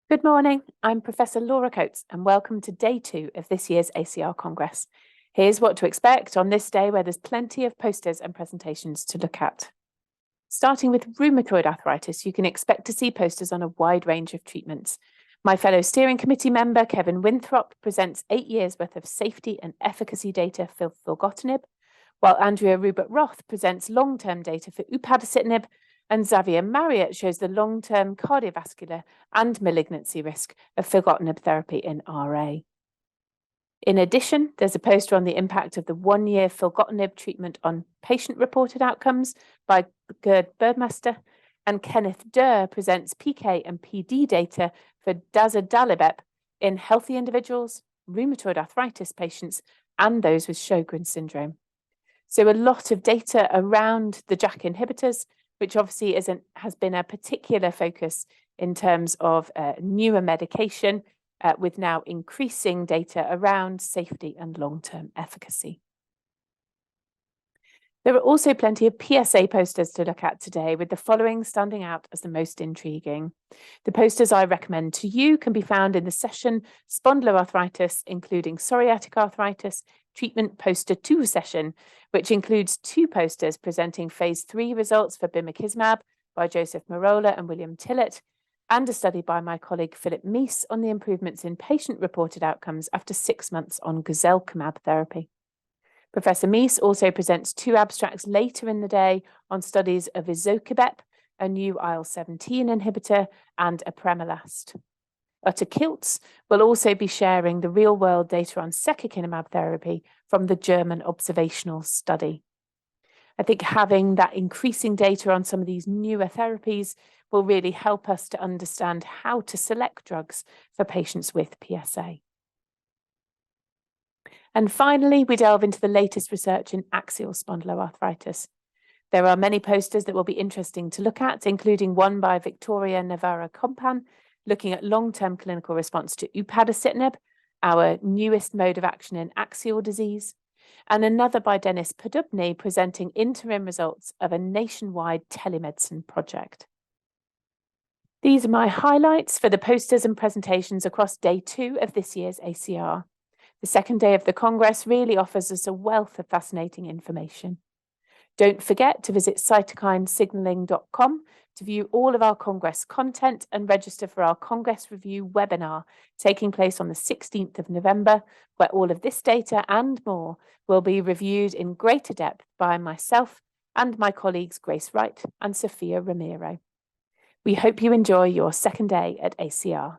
Good morning, I'm Professor Laura Coates and welcome to day 2 of this year's ACR Congress. Here's what to expect on this day where there's plenty of posters and presentations to look at. Starting with rheumatoid arthritis, you can expect to see posters on a wide range of treatments. My fellow steering committee member, Kevin Winthrop, presents 8 years worth of safety and efficacy data for filgotinib, while Andrea Rubert-Roth presents long-term data for upadacitinib, and Xavier Marriott shows the long-term cardiovascular and malignancy risk of filgotinib therapy in RA. In addition, there's a poster on the impact of the 1-year filgotinib treatment on patient-reported outcomes by Gerd Birdmaster, and Kenneth Durr presents PK and PD data for dazodalibep in healthy individuals, rheumatoid arthritis patients, and those with Sjogren's syndrome. So a lot of data around the JAK inhibitors, which obviously has been a particular focus in terms of newer medication, with now increasing data around safety and long-term efficacy. There are also plenty of PSA posters to look at today, with the following standing out as the most intriguing. The posters I recommend to you can be found in the session Spondyloarthritis, including psoriatic arthritis, treatment poster 2 session, which includes 2 posters presenting phase 3 results for bimekizumab by Joseph Marola and William Tillett, and a study by my colleague Philip Meese on the improvements in patient-reported outcomes after 6 months on guselkumab therapy. Professor Meese also presents 2 abstracts later in the day on studies of izokibep, a new IL-17 inhibitor, and apremilast. Utter Kiltz will also be sharing the real-world data on secukinumab therapy from the German observational study. I think having that increasing data on some of these newer therapies will really help us to understand how to select drugs for patients with PSA. And finally, we delve into the latest research in axial spondyloarthritis. There are many posters that will be interesting to look at, including one by Victoria Navarra-Compan, looking at long-term clinical response to upadacitinib, our newest mode of action in axial disease, and another by Dennis Podubny presenting interim results of a nationwide telemedicine project. These are my highlights for the posters and presentations across day 2 of this year's ACR. The second day of the Congress really offers us a wealth of fascinating information. Don't forget to visit cytokinesignaling.com to view all of our Congress content and register for our Congress Review webinar taking place on the 16th of November, where all of this data and more will be reviewed in greater depth by myself and my colleagues Grace Wright and Sophia Ramiro. We hope you enjoy your second day at ACR.